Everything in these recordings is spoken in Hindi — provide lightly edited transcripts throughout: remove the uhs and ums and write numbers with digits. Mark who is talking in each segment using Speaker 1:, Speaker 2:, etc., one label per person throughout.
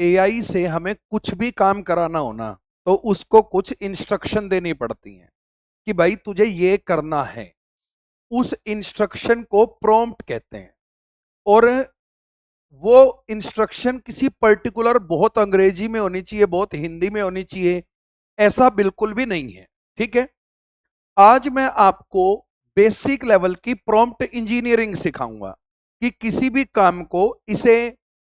Speaker 1: एआई से हमें कुछ भी काम कराना हो ना, तो उसको कुछ इंस्ट्रक्शन देनी पड़ती हैं कि भाई तुझे ये करना है। उस इंस्ट्रक्शन को प्रॉम्प्ट कहते हैं। और वो इंस्ट्रक्शन किसी पर्टिकुलर बहुत अंग्रेजी में होनी चाहिए, बहुत हिंदी में होनी चाहिए, ऐसा बिल्कुल भी नहीं है। ठीक है, आज मैं आपको बेसिक लेवल की प्रॉम्प्ट इंजीनियरिंग सिखाऊंगा कि किसी भी काम को इसे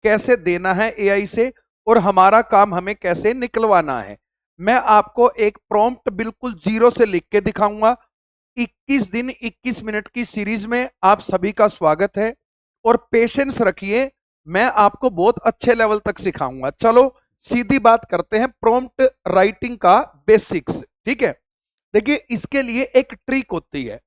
Speaker 1: कैसे देना है एआई से, और हमारा काम हमें कैसे निकलवाना है। मैं आपको एक प्रॉम्प्ट बिल्कुल जीरो से लिख के दिखाऊंगा। 21 दिन 21 मिनट की सीरीज में आप सभी का स्वागत है, और पेशेंस रखिए, मैं आपको बहुत अच्छे लेवल तक सिखाऊंगा। चलो सीधी बात करते हैं प्रॉम्प्ट राइटिंग का बेसिक्स। ठीक है, देखिए इसके लिए एक ट्रिक होती है।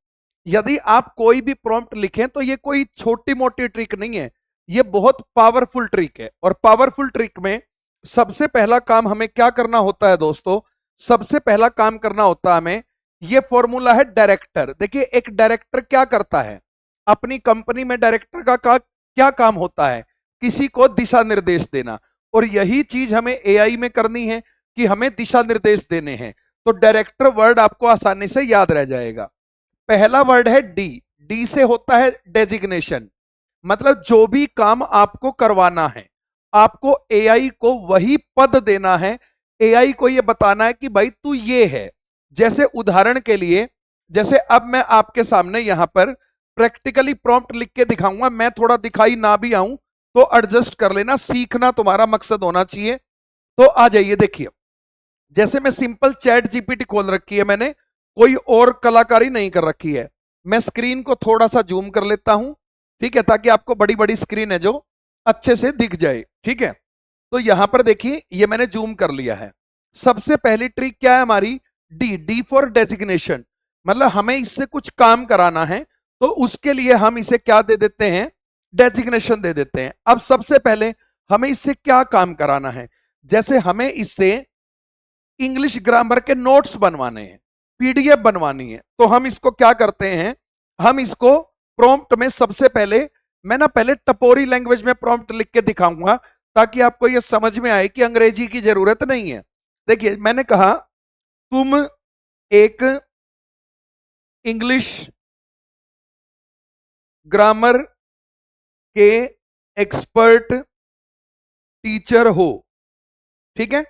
Speaker 1: यदि आप कोई भी प्रॉम्प्ट लिखें तो ये कोई छोटी मोटी ट्रिक नहीं है, ये बहुत पावरफुल ट्रिक है। और पावरफुल ट्रिक में सबसे पहला काम हमें क्या करना होता है दोस्तों? सबसे पहला काम करना होता है हमें, ये फॉर्मूला है डायरेक्टर। देखिए एक डायरेक्टर क्या करता है अपनी कंपनी में? डायरेक्टर का क्या काम होता है? किसी को दिशा निर्देश देना। और यही चीज हमें एआई में करनी है कि हमें दिशा निर्देश देने हैं। तो डायरेक्टर वर्ड आपको आसानी से याद रह जाएगा। पहला वर्ड है डी। डी से होता है डेजिग्नेशन, मतलब जो भी काम आपको करवाना है, आपको एआई को वही पद देना है। एआई को यह बताना है कि भाई तू ये है। जैसे उदाहरण के लिए, जैसे अब मैं आपके सामने यहां पर प्रैक्टिकली प्रॉम्प्ट लिख के दिखाऊंगा। मैं थोड़ा दिखाई ना भी आऊं तो एडजस्ट कर लेना, सीखना तुम्हारा मकसद होना चाहिए। तो आ जाइए, देखिए जैसे मैं सिंपल चैट जीपीटी खोल रखी है मैंने, कोई और कलाकारी नहीं कर रखी है। मैं स्क्रीन को थोड़ा सा जूम कर लेता हूं, ठीक है, ताकि आपको बड़ी बड़ी स्क्रीन है जो अच्छे से दिख जाए। ठीक है, तो यहां पर देखिए ये मैंने जूम कर लिया है। सबसे पहली ट्रिक क्या है हमारी? डी। डी फॉर डेजिग्नेशन, मतलब हमें इससे कुछ काम कराना है तो उसके लिए हम इसे क्या दे देते हैं? डेजिग्नेशन दे देते हैं। अब सबसे पहले हमें इससे क्या काम कराना है? जैसे हमें इससे इंग्लिश ग्रामर के नोट्स बनवाने हैं, पीडीएफ बनवानी है, तो हम इसको क्या करते हैं? हम इसको प्रॉम्प्ट में सबसे पहले, मैं ना पहले टपोरी लैंग्वेज में प्रॉम्प्ट लिख के दिखाऊंगा ताकि आपको यह समझ में आए कि अंग्रेजी की जरूरत नहीं है। देखिए मैंने कहा तुम एक इंग्लिश ग्रामर के एक्सपर्ट टीचर हो। ठीक है,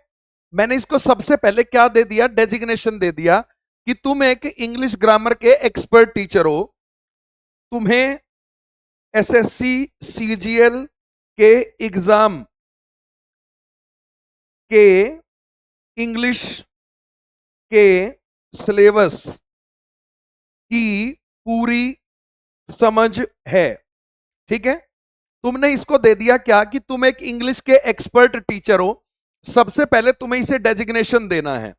Speaker 1: मैंने इसको सबसे पहले क्या दे दिया? डेजिग्नेशन दे दिया कि तुम एक इंग्लिश ग्रामर के एक्सपर्ट टीचर हो। तुम्हें एसएससी सीजीएल के एग्जाम के इंग्लिश के सिलेबस की पूरी समझ है। ठीक है, तुमने इसको दे दिया क्या कि तुम एक इंग्लिश के एक्सपर्ट टीचर हो। सबसे पहले तुम्हें इसे डेजिग्नेशन देना है,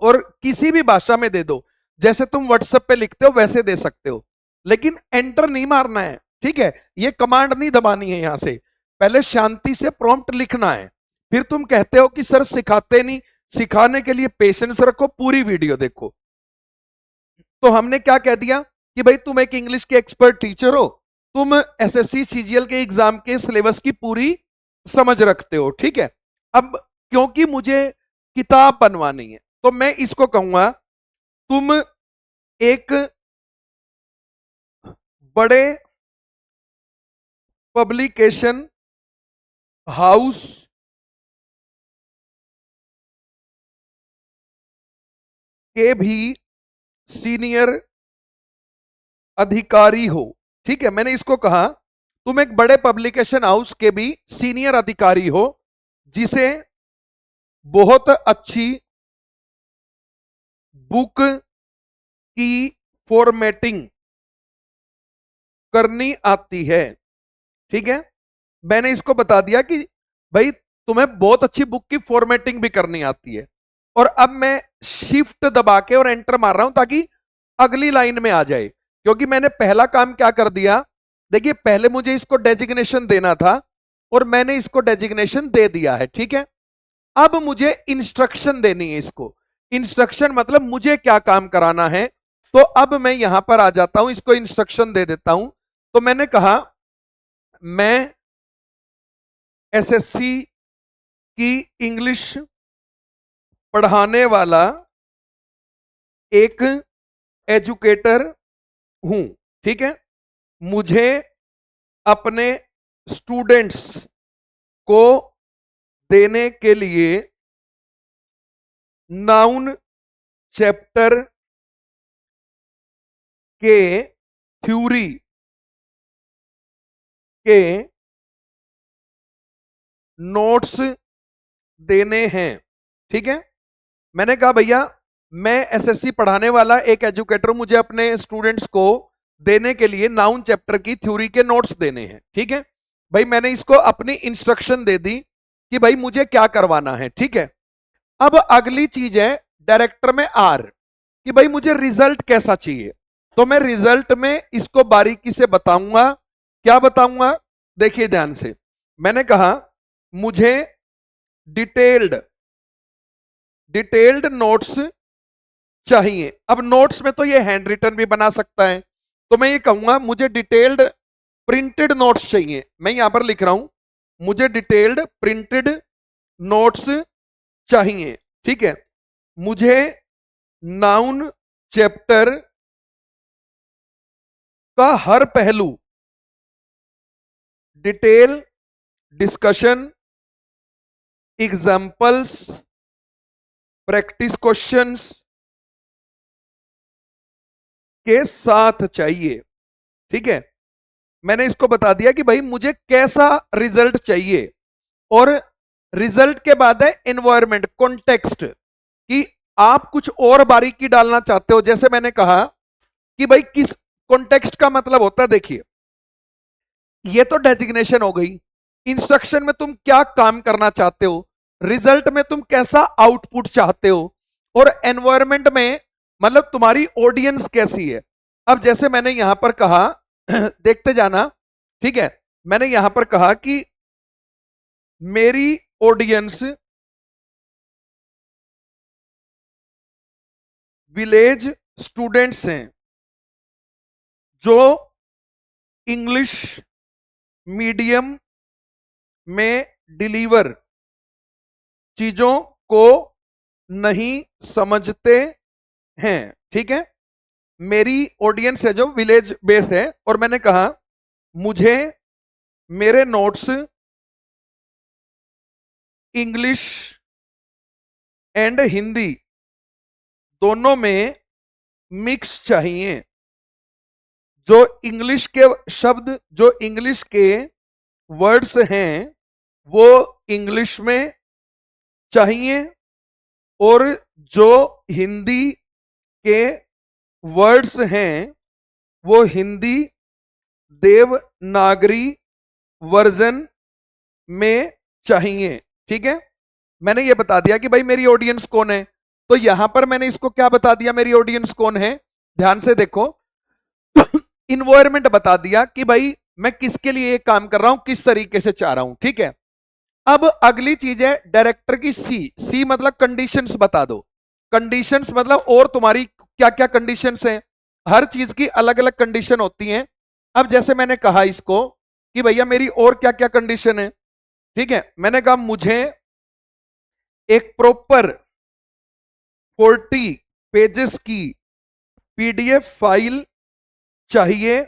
Speaker 1: और किसी भी भाषा में दे दो, जैसे तुम व्हाट्सएप पे लिखते हो वैसे दे सकते हो, लेकिन एंटर नहीं मारना है। ठीक है, ये कमांड नहीं दबानी है। यहां से पहले शांति से प्रॉम्प्ट लिखना है। फिर तुम कहते हो कि सर सिखाते नहीं। सिखाने के लिए पेशेंस रखो, पूरी वीडियो देखो। तो हमने क्या कह दिया कि भाई तुम एक इंग्लिश के एक्सपर्ट टीचर हो, तुम एसएससी सीजीएल के एग्जाम के सिलेबस की पूरी समझ रखते हो। ठीक है, अब क्योंकि मुझे किताब बनवानी है तो मैं इसको कहूंगा तुम एक बड़े पब्लिकेशन हाउस के भी सीनियर अधिकारी हो। ठीक है, मैंने इसको कहा तुम एक बड़े पब्लिकेशन हाउस के भी सीनियर अधिकारी हो, जिसे बहुत अच्छी बुक की फॉर्मेटिंग करनी आती है। ठीक है, मैंने इसको बता दिया कि भाई तुम्हें बहुत अच्छी बुक की फॉर्मेटिंग भी करनी आती है। और अब मैं शिफ्ट दबा के और एंटर मार रहा हूं ताकि अगली लाइन में आ जाए, क्योंकि मैंने पहला काम क्या कर दिया? देखिए पहले मुझे इसको डेजिग्नेशन देना था और मैंने इसको डेजिग्नेशन दे दिया है। ठीक है, अब मुझे इंस्ट्रक्शन देनी है इसको। इंस्ट्रक्शन मतलब मुझे क्या काम कराना है। तो अब मैं यहां पर आ जाता हूं, इसको इंस्ट्रक्शन दे देता हूं। तो मैंने कहा मैं एसएससी कि इंग्लिश पढ़ाने वाला एक एजुकेटर हूं, ठीक है। मुझे अपने स्टूडेंट्स को देने के लिए नाउन चैप्टर के थ्योरी के नोट्स देने हैं, ठीक है। मैंने कहा भैया मैं एसएससी पढ़ाने वाला एक एजुकेटर, मुझे अपने स्टूडेंट्स को देने के लिए नाउन चैप्टर की थ्योरी के नोट्स देने हैं, ठीक है। भाई मैंने इसको अपनी इंस्ट्रक्शन दे दी कि भाई मुझे क्या करवाना है, ठीक है। अब अगली चीज है डायरेक्टर में आर, कि भाई मुझे रिजल्ट कैसा चाहिए। तो मैं रिजल्ट में इसको बारीकी से बताऊंगा। क्या बताऊंगा, देखिए ध्यान से। मैंने कहा मुझे डिटेल्ड डिटेल्ड नोट्स चाहिए। अब नोट्स में तो ये हैंड रिटन भी बना सकता है, तो मैं ये कहूंगा मुझे डिटेल्ड प्रिंटेड नोट्स चाहिए। मैं यहां पर लिख रहा हूं मुझे डिटेल्ड प्रिंटेड नोट्स चाहिए, ठीक है। मुझे नाउन चैप्टर का हर पहलू detail discussion, examples, practice questions के साथ चाहिए, ठीक है। मैंने इसको बता दिया कि भाई मुझे कैसा रिजल्ट चाहिए, और रिजल्ट के बाद है एनवायरमेंट कॉन्टेक्स्ट, कि आप कुछ और बारीकी डालना चाहते हो। जैसे मैंने कहा कि भाई किस कॉन्टेक्स्ट का मतलब होता है, देखिए ये तो डेजिग्नेशन हो गई, इंस्ट्रक्शन में तुम क्या काम करना चाहते हो, रिजल्ट में तुम कैसा आउटपुट चाहते हो, और एनवायरमेंट में मतलब तुम्हारी ऑडियंस कैसी है। अब जैसे मैंने यहां पर कहा देखते जाना, ठीक है। मैंने यहां पर कहा कि मेरी ऑडियंस विलेज स्टूडेंट्स हैं जो इंग्लिश मीडियम में डिलीवर चीजों को नहीं समझते हैं, ठीक है। मेरी ऑडियंस है जो विलेज बेस है, और मैंने कहा मुझे मेरे नोट्स इंग्लिश एंड हिंदी दोनों में मिक्स चाहिए। जो इंग्लिश के शब्द, जो इंग्लिश के वर्ड्स हैं वो इंग्लिश में चाहिए, और जो हिंदी के वर्ड्स हैं वो हिंदी देवनागरी वर्जन में चाहिए, ठीक है। मैंने ये बता दिया कि भाई मेरी ऑडियंस कौन है। तो यहां पर मैंने इसको क्या बता दिया, मेरी ऑडियंस कौन है, ध्यान से देखो। इन्वायरमेंट बता दिया कि भाई मैं किसके लिए ये काम कर रहा हूं, किस तरीके से चाह रहा हूं, ठीक है। अब अगली चीज है डायरेक्टर की सी। सी मतलब कंडीशंस बता दो। कंडीशंस मतलब और तुम्हारी क्या क्या कंडीशंस हैं, हर चीज की अलग अलग कंडीशन होती हैं। अब जैसे मैंने कहा इसको कि भैया मेरी और क्या क्या कंडीशन है, ठीक है। मैंने कहा मुझे एक प्रॉपर 40 पेजेस की पीडीएफ फाइल चाहिए,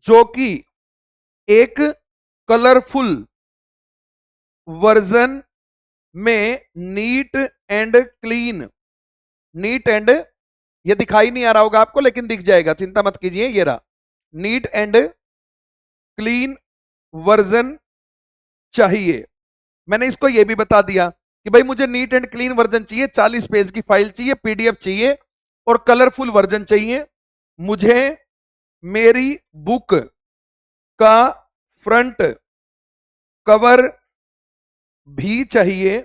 Speaker 1: जो कि एक कलरफुल वर्जन में neat and clean, neat and, ये दिखाई नहीं आ रहा होगा आपको लेकिन दिख जाएगा, चिंता मत कीजिए, ये रहा नीट एंड क्लीन वर्जन चाहिए। मैंने इसको ये भी बता दिया कि भाई मुझे नीट एंड क्लीन वर्जन चाहिए, 40 पेज की फाइल चाहिए, पीडीएफ चाहिए और कलरफुल वर्जन चाहिए। मुझे मेरी बुक का फ्रंट कवर भी चाहिए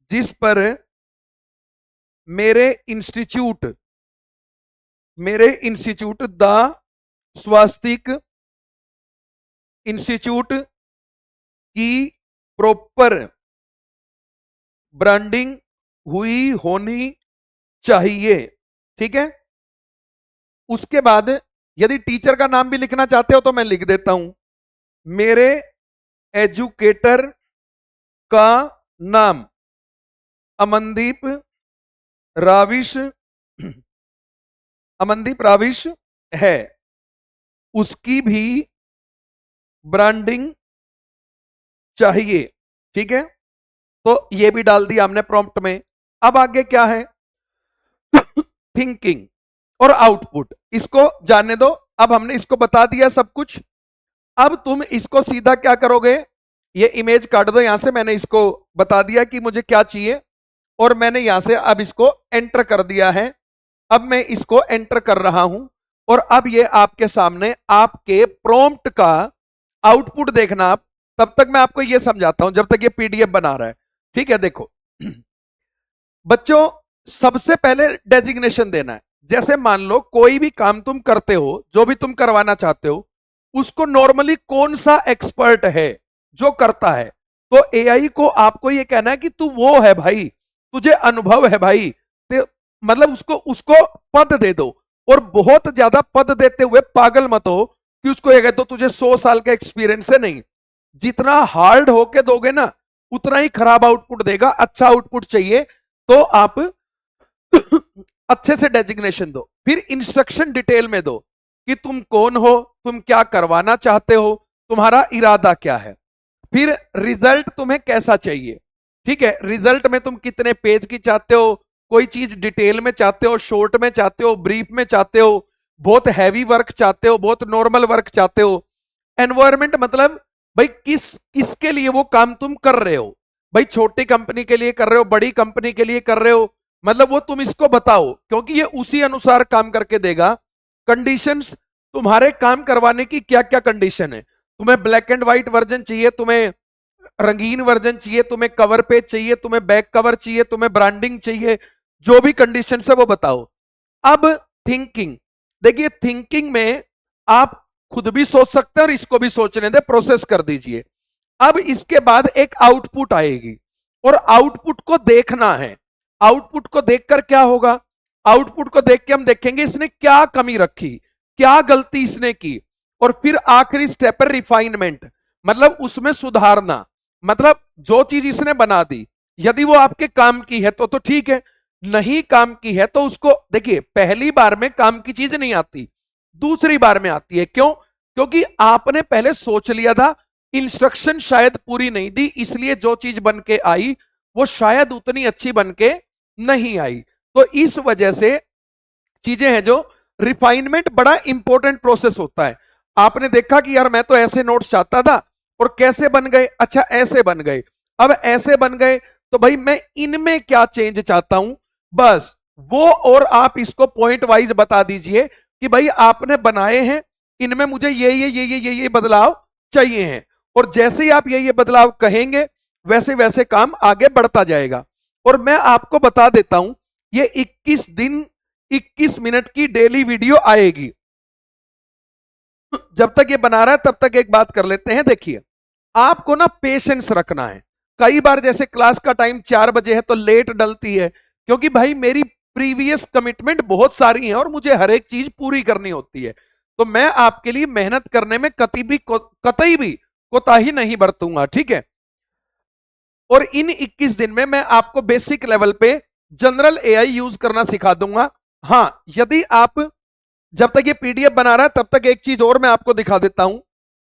Speaker 1: जिस पर मेरे इंस्टीट्यूट द स्वास्तिक इंस्टीट्यूट की प्रॉपर ब्रांडिंग हुई होनी चाहिए, ठीक है। उसके बाद यदि टीचर का नाम भी लिखना चाहते हो तो मैं लिख देता हूं, मेरे एजुकेटर का नाम अमनदीप राविश, अमनदीप राविश है, उसकी भी ब्रांडिंग चाहिए। ठीक है, तो ये भी डाल दिया हमने प्रॉम्प्ट में। अब आगे क्या है, थिंकिंग और आउटपुट, इसको जाने दो। अब हमने इसको बता दिया सब कुछ। अब तुम इसको सीधा क्या करोगे, ये इमेज काट दो यहां से, मैंने इसको बता दिया कि मुझे क्या चाहिए और मैंने यहां से अब इसको एंटर कर दिया है। अब मैं इसको एंटर कर रहा हूं और अब ये आपके सामने आपके प्रॉम्प्ट का आउटपुट देखना आप। तब तक मैं आपको ये समझाता हूं जब तक ये पीडीएफ बना रहा है। ठीक है, देखो बच्चों, सबसे पहले डेजिग्नेशन देना है। जैसे मान लो कोई भी काम तुम करते हो, जो भी तुम करवाना चाहते हो, उसको नॉर्मली कौन सा एक्सपर्ट है जो करता है, तो एआई को आपको ये कहना है कि तू वो है भाई, तुझे अनुभव है भाई, मतलब उसको उसको पद दे दो। और बहुत ज्यादा पद देते हुए पागल मत हो कि उसको ये कहते हो तुझे 100 साल का एक्सपीरियंस है। नहीं, जितना हार्ड होके दोगे ना उतना ही खराब आउटपुट देगा। अच्छा आउटपुट चाहिए तो आप अच्छे से डेजिग्नेशन दो, फिर इंस्ट्रक्शन डिटेल में दो कि तुम कौन हो, तुम क्या करवाना चाहते हो, तुम्हारा इरादा क्या है, फिर रिजल्ट तुम्हें कैसा चाहिए। ठीक है, रिजल्ट में तुम कितने पेज की चाहते हो, कोई चीज डिटेल में चाहते हो, शॉर्ट में चाहते हो, ब्रीफ में चाहते हो, बहुत हैवी वर्क चाहते हो, बहुत नॉर्मल वर्क चाहते हो। एनवायरमेंट मतलब भाई किसके लिए वो काम तुम कर रहे हो, भाई छोटी कंपनी के लिए कर रहे हो, बड़ी कंपनी के लिए कर रहे हो, मतलब वो तुम इसको बताओ, क्योंकि ये उसी अनुसार काम करके देगा। कंडीशंस, तुम्हारे काम करवाने की क्या क्या कंडीशन है, तुम्हें ब्लैक एंड व्हाइट वर्जन चाहिए, तुम्हें रंगीन वर्जन चाहिए, तुम्हें कवर पेज चाहिए, तुम्हें बैक कवर चाहिए, तुम्हें ब्रांडिंग चाहिए, जो भी कंडीशन है वो बताओ। अब थिंकिंग, देखिए थिंकिंग में आप खुद भी सोच सकते हैं और इसको भी सोचने दे, प्रोसेस कर दीजिए। अब इसके बाद एक आउटपुट आएगी और आउटपुट को देखना है। आउटपुट को देखकर क्या होगा, आउटपुट को देख के हम देखेंगे इसने क्या कमी रखी, क्या गलती इसने की, और फिर आखिरी स्टेप पर रिफाइनमेंट, मतलब उसमें सुधारना। मतलब जो चीज इसने बना दी, यदि वो आपके काम की है तो ठीक है, नहीं काम की है तो उसको देखिए, पहली बार में काम की चीज नहीं आती, दूसरी बार में आती है। क्यों? क्योंकि आपने पहले सोच लिया था, इंस्ट्रक्शन शायद पूरी नहीं दी, इसलिए जो चीज बन के आई वो शायद उतनी अच्छी बन के नहीं आई। तो इस वजह से चीजें हैं जो रिफाइनमेंट बड़ा इंपॉर्टेंट प्रोसेस होता है। आपने देखा कि यार मैं तो ऐसे नोट्स चाहता था और कैसे बन गए, अच्छा ऐसे बन गए, अब ऐसे बन गए तो भाई मैं इनमें क्या चेंज चाहता हूं, बस वो। और आप इसको पॉइंट वाइज बता दीजिए कि भाई आपने बनाए हैं, इनमें मुझे ये बदलाव चाहिए हैं, और जैसे ही आप ये बदलाव कहेंगे वैसे वैसे काम आगे बढ़ता जाएगा। और मैं आपको बता देता हूं, ये 21 दिन 21 मिनट की डेली वीडियो आएगी। जब तक ये बना रहा है तब तक एक बात कर लेते हैं। देखिए, आपको ना पेशेंस रखना है। कई बार जैसे क्लास का टाइम 4 बजे है तो लेट डलती है, क्योंकि भाई मेरी प्रीवियस कमिटमेंट बहुत सारी है और मुझे हर एक चीज पूरी करनी होती है। तो मैं आपके लिए मेहनत करने में कतई भी कोताही नहीं बरतूंगा। ठीक है, और इन 21 दिन में मैं आपको बेसिक लेवल पे जनरल एआई यूज करना सिखा दूंगा। हां, यदि आप जब तक ये पीडीएफ बना रहा है तब तक एक चीज और मैं आपको दिखा देता हूं।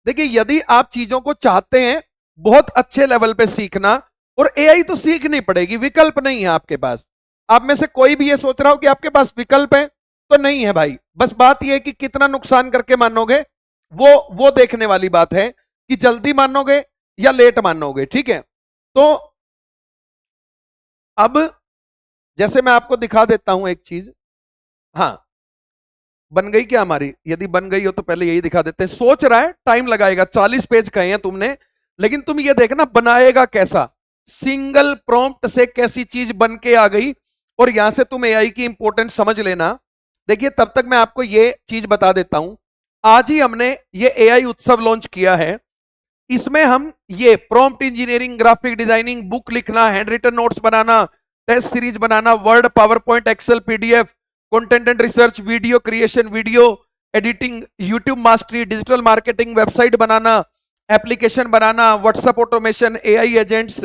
Speaker 1: देखिए, यदि आप चीजों को चाहते हैं बहुत अच्छे लेवल पे सीखना, और एआई तो सीखनी पड़ेगी, विकल्प नहीं है आपके पास। आप में से कोई भी ये सोच रहा हो कि आपके पास विकल्प है, तो नहीं है भाई। बस बात यह है कि कितना नुकसान करके मानोगे, वो देखने वाली बात है कि जल्दी मानोगे या लेट मानोगे। ठीक है, तो अब जैसे मैं आपको दिखा देता हूं एक चीज। हाँ, बन गई क्या हमारी? यदि बन गई हो तो पहले यही दिखा देते हैं। सोच रहा है टाइम लगाएगा, 40 पेज कहे हैं तुमने, लेकिन तुम ये देखना बनाएगा कैसा, सिंगल प्रॉम्प्ट से कैसी चीज बन के आ गई। और यहां से तुम एआई की इंपॉर्टेंस समझ लेना। देखिए, तब तक मैं आपको ये चीज बता देता हूं। आज ही हमने ये एआई उत्सव लॉन्च किया है। इसमें हम ये prompt engineering, graphic designing, book लिखना, हैंड रिटन नोट्स बनाना, टेस्ट सीरीज बनाना, word, power point, excel, PDF, content and research, video creation, video editing, YouTube mastery, digital marketing, website बनाना, एप्लीकेशन बनाना, WhatsApp automation, AI agents,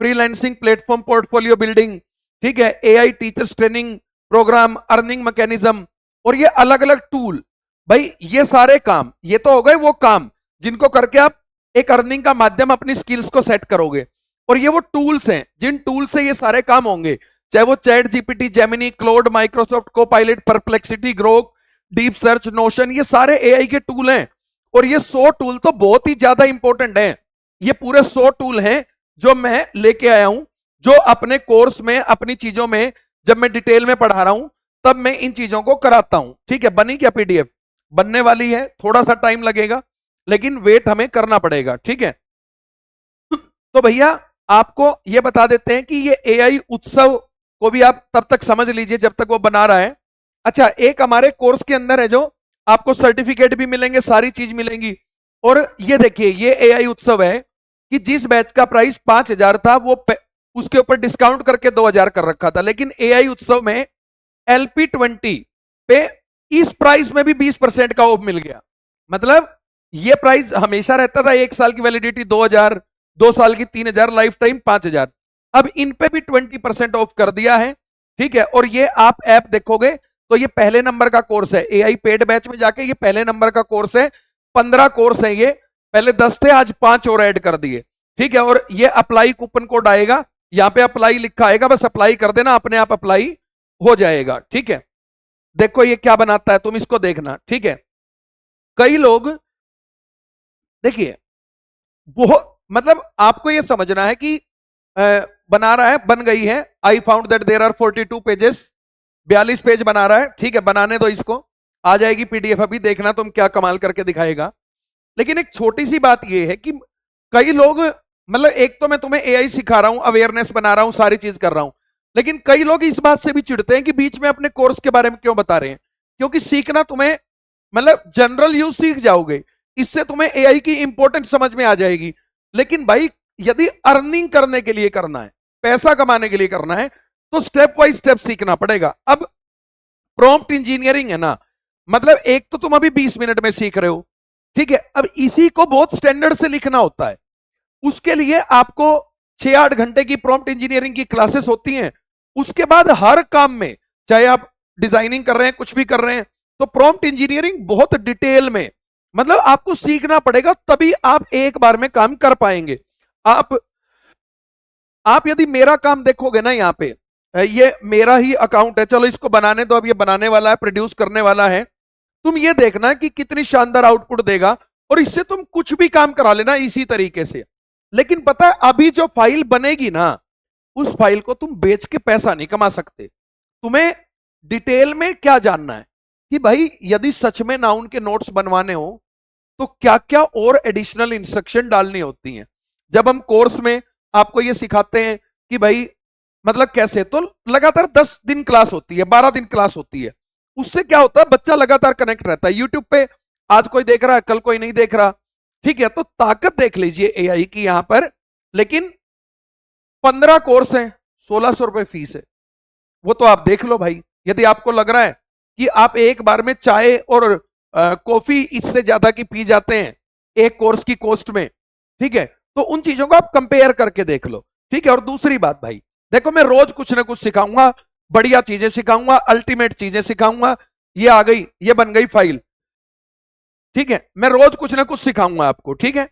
Speaker 1: freelancing platform portfolio building, ठीक है, AI teachers training program, earning mechanism, और ये अलग अलग टूल। भाई ये सारे काम, ये तो हो गए वो काम जिनको करके आप एक अर्निंग का माध्यम अपनी स्किल्स को सेट करोगे, और ये वो टूल्स हैं जिन टूल से ये सारे काम होंगे, चाहे वो ChatGPT, Gemini, Claude, Microsoft Copilot, Perplexity, Grok, deep search, Notion, ये सारे एआई के टूल हैं। और ये 100 टूल तो बहुत ही ज्यादा इंपॉर्टेंट हैं। ये पूरे 100 टूल हैं जो मैं लेके आया हूं, जो अपने कोर्स में, अपनी चीजों में जब मैं डिटेल में पढ़ा रहा हूं तब मैं इन चीजों को कराता हूं। ठीक है, बनी क्या पीडीएफ? बनने वाली है, थोड़ा सा टाइम लगेगा लेकिन वेट हमें करना पड़ेगा। ठीक है, तो भैया आपको ये बता देते हैं कि ये एआई उत्सव को भी आप तब तक समझ लीजिए जब तक वो बना रहा है। अच्छा, एक हमारे कोर्स के अंदर है जो आपको सर्टिफिकेट भी मिलेंगे, सारी चीज मिलेंगी। और ये देखिए, ये एआई उत्सव है कि जिस बैच का प्राइस 5,000 था वो उसके ऊपर डिस्काउंट करके 2,000 कर रखा था, लेकिन एआई उत्सव में LP20 पे इस प्राइस में भी 20% का ऑफ मिल गया। मतलब ये प्राइस हमेशा रहता था, 1 साल की वैलिडिटी 2,000, 2 साल की 3,000, लाइफ टाइम 5,000। अब इन पे भी 20% ऑफ कर दिया है। ठीक है, और ये आप ऐप देखोगे तो ये पहले नंबर का कोर्स है, एआई पेड बैच में जाके ये पहले नंबर का कोर्स है। 15 कोर्स है ये, पहले 10 थे, आज 5 और ऐड कर दिए। ठीक है, और ये अप्लाई कूपन कोड आएगा, यहाँ पे अप्लाई लिखा आएगा, बस अप्लाई कर देना, अपने आप अप्लाई हो जाएगा। ठीक है, देखो ये क्या बनाता है, तुम इसको देखना। ठीक है, कई लोग, देखिए बहुत, मतलब आपको ये समझना है कि बना रहा है, बन गई है। I found that there are 42 pages, 42 page बना रहा है। ठीक है, बनाने दो इसको, आ जाएगी पीडीएफ, अभी देखना तुम क्या कमाल करके दिखाएगा। लेकिन एक छोटी सी बात ये है कि कई लोग, मतलब एक तो मैं तुम्हें एआई सिखा रहा हूं, अवेयरनेस बना रहा हूं, सारी चीज कर रहा हूं, लेकिन कई लोग इस बात से भी चिढ़ते हैं कि बीच में अपने कोर्स के बारे में क्यों बता रहे हैं। क्योंकि सीखना तुम्हें, मतलब जनरल यूज सीख जाओगे, इससे तुम्हें एआई की इंपॉर्टेंस समझ में आ जाएगी। लेकिन भाई यदि अर्निंग करने के लिए करना है, पैसा कमाने के लिए करना है, तो स्टेप बाय स्टेप सीखना पड़ेगा। अब प्रॉम्प्ट इंजीनियरिंग है ना, मतलब एक तो तुम अभी 20 मिनट में सीख रहे हो। ठीक है, अब इसी को बहुत स्टैंडर्ड से लिखना होता है, उसके लिए आपको 6-8 घंटे की प्रॉम्प्ट इंजीनियरिंग की क्लासेस होती हैं। उसके बाद हर काम में, चाहे आप डिजाइनिंग कर रहे हैं, कुछ भी कर रहे हैं, तो प्रॉम्प्ट इंजीनियरिंग बहुत डिटेल में, मतलब आपको सीखना पड़ेगा, तभी आप एक बार में काम कर पाएंगे। आप यदि मेरा काम देखोगे ना, यहाँ पे ये मेरा ही अकाउंट है, चलो इसको बनाने दो, अब ये बनाने वाला है, प्रोड्यूस करने वाला है। तुम ये देखना कि कितनी शानदार आउटपुट देगा, और इससे तुम कुछ भी काम करा लेना इसी तरीके से। लेकिन पता है अभी जो फाइल बनेगी ना, उस फाइल को तुम बेच के पैसा नहीं कमा सकते। तुम्हें डिटेल में क्या जानना है कि भाई यदि सच में नाउन के नोट्स बनवाने हो तो क्या क्या और एडिशनल इंस्ट्रक्शन डालनी होती हैं। जब हम कोर्स में आपको ये सिखाते हैं कि भाई मतलब कैसे, तो लगातार 10 दिन क्लास होती है, 12 दिन क्लास होती है, उससे क्या होता है, बच्चा लगातार कनेक्ट रहता है। यूट्यूब पे आज कोई देख रहा है, कल कोई नहीं देख रहा। ठीक है, तो ताकत देख लीजिए एआई की यहां पर। लेकिन 15 कोर्स हैं, 1,600 रुपए फीस है, वो तो आप देख लो भाई। यदि आपको लग रहा है कि आप एक बार में चाय और कॉफी इससे ज्यादा की पी जाते हैं एक कोर्स की कॉस्ट में, ठीक है, तो उन चीजों को आप कंपेयर करके देख लो। ठीक है, और दूसरी बात भाई, देखो मैं रोज कुछ ना कुछ सिखाऊंगा, बढ़िया चीजें सिखाऊंगा, अल्टीमेट चीजें सिखाऊंगा। ये आ गई, ये बन गई फाइल। ठीक है, मैं रोज कुछ ना कुछ सिखाऊंगा आपको। ठीक है,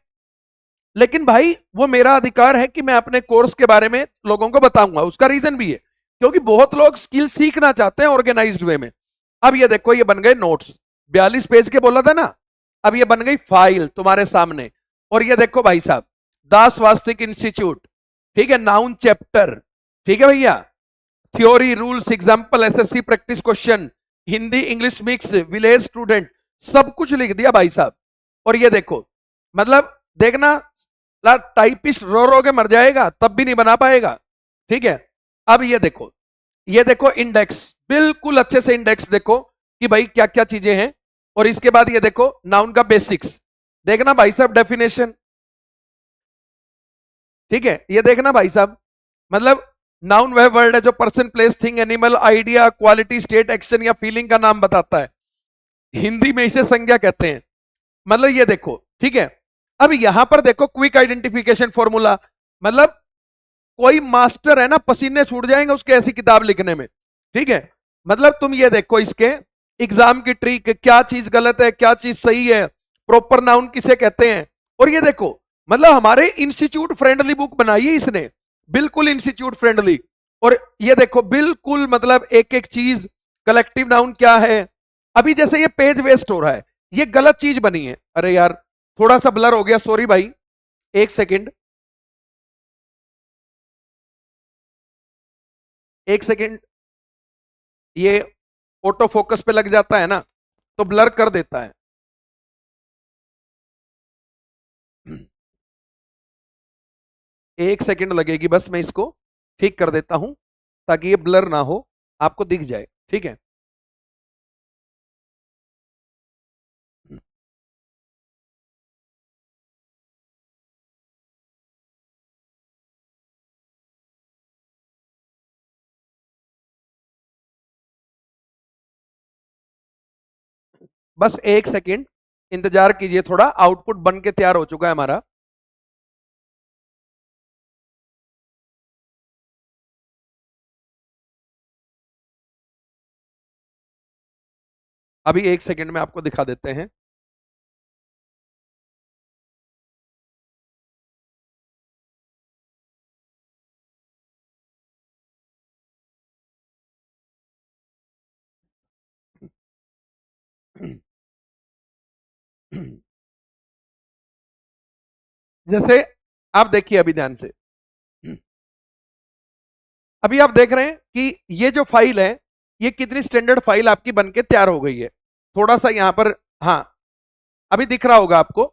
Speaker 1: लेकिन भाई वो मेरा अधिकार है कि मैं अपने कोर्स के बारे में लोगों को बताऊंगा। उसका रीजन भी है क्योंकि बहुत लोग स्किल सीखना चाहते हैं ऑर्गेनाइज्ड वे में। अब ये देखो, ये बन गए नोट्स, 42 पेज के बोला था ना, अब ये बन गई फाइल तुम्हारे सामने। और ये देखो भाई साहब, दास वास्तिक इंस्टीट्यूट, ठीक है, नाउन चैप्टर, ठीक है भैया, theory, rules, example, SSC practice question, Hindi English mix, village student, सब कुछ लिख दिया भाई साहब। और ये देखो, मतलब देखना, टाइपिस्ट रो रो के मर जाएगा तब भी नहीं बना पाएगा। ठीक है, अब ये देखो इंडेक्स, बिल्कुल अच्छे से इंडेक्स देखो कि भाई क्या क्या चीजें हैं। और इसके बाद ये देखो नाउन का बेसिक्स, देखना भाई साहब, डेफिनेशन, ठीक है, ये देखना भाई साहब, मतलब नाउन वह वर्ड है जो person, place, thing, animal, idea, quality, state, action या फीलिंग का नाम बताता है। हिंदी में इसे संज्ञा कहते हैं। मतलब ये देखो, ठीक है, अब यहां पर देखो क्विक आइडेंटिफिकेशन फॉर्मूला, मतलब कोई मास्टर है ना, पसीने छूट जाएंगे उसके ऐसी किताब लिखने में, ठीक है। मतलब तुम ये देखो इसके एग्जाम की ट्रिक, क्या चीज गलत है क्या चीज सही है, प्रॉपर नाउन किसे कहते हैं। और ये देखो मतलब हमारे इंस्टीट्यूट फ्रेंडली बुक बनाई है इसने, बिल्कुल इंस्टीट्यूट फ्रेंडली। और ये देखो बिल्कुल मतलब एक एक चीज, कलेक्टिव नाउन क्या है। अभी जैसे ये पेज वेस्ट हो रहा है, ये गलत चीज बनी है। अरे यार थोड़ा सा ब्लर हो गया, सॉरी भाई, एक सेकेंड, एक सेकेंड। ये ऑटो फोकस पे लग जाता है ना, तो ब्लर कर देता है। एक सेकेंड लगेगी बस, मैं इसको ठीक कर देता हूं ताकि ये ब्लर ना हो, आपको दिख जाए, ठीक है। बस एक सेकेंड इंतजार कीजिए, थोड़ा आउटपुट बन के तैयार हो चुका है हमारा। अभी एक सेकेंड में आपको दिखा देते हैं। जैसे आप देखिए अभी ध्यान से, अभी आप देख रहे हैं कि ये जो फाइल है, ये कितनी स्टैंडर्ड फाइल आपकी बनके तैयार हो गई है। थोड़ा सा यहां पर, हाँ अभी दिख रहा होगा आपको,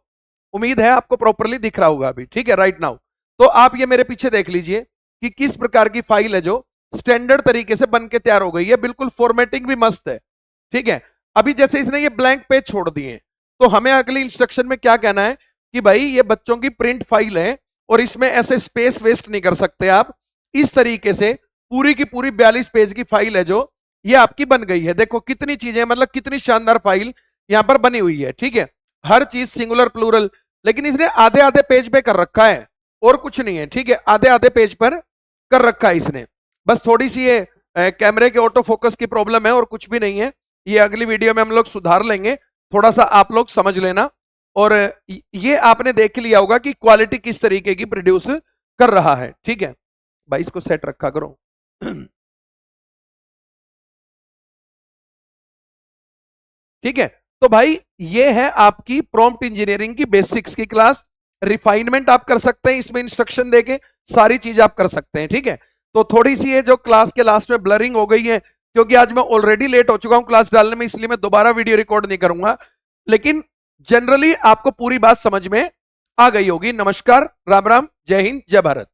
Speaker 1: उम्मीद है आपको प्रॉपरली दिख रहा होगा अभी, ठीक है राइट नाउ। तो आप ये मेरे पीछे देख लीजिए कि किस प्रकार की फाइल है जो स्टैंडर्ड तरीके से बन के तैयार हो गई है, बिल्कुल फॉर्मेटिंग भी मस्त है, ठीक है। अभी जैसे इसने ये ब्लैंक पेज छोड़ दिए, तो हमें अगली इंस्ट्रक्शन में क्या कहना है कि भाई ये बच्चों की प्रिंट फाइल है और इसमें ऐसे स्पेस वेस्ट नहीं कर सकते आप। इस तरीके से पूरी की पूरी 42 पेज की फाइल है जो ये आपकी बन गई है। देखो कितनी चीजें, मतलब कितनी शानदार फाइल यहां पर बनी हुई है, ठीक है। हर चीज सिंगुलर प्लूरल, लेकिन इसने आधे आधे पेज पे कर रखा है और कुछ नहीं है, ठीक है। आधे आधे पेज पर कर रखा है इसने, बस थोड़ी सी ये कैमरे के ऑटो फोकस की प्रॉब्लम है और कुछ भी नहीं है। ये अगली वीडियो में हम लोग सुधार लेंगे, थोड़ा सा आप लोग समझ लेना। और ये आपने देख लिया होगा कि क्वालिटी किस तरीके की प्रोड्यूस कर रहा है, ठीक है भाई। इसको सेट रखा करो। ठीक है, तो भाई ये है आपकी प्रॉम्प्ट इंजीनियरिंग की बेसिक्स की क्लास। रिफाइनमेंट आप कर सकते हैं इसमें, इंस्ट्रक्शन देके सारी चीज आप कर सकते हैं, ठीक है। तो थोड़ी सी ये जो क्लास के लास्ट में ब्लरिंग हो गई है, क्योंकि आज मैं ऑलरेडी लेट हो चुका हूं क्लास डालने में, इसलिए मैं दोबारा वीडियो रिकॉर्ड नहीं करूंगा। लेकिन जनरली आपको पूरी बात समझ में आ गई होगी। नमस्कार, राम राम, जय हिंद, जय भारत।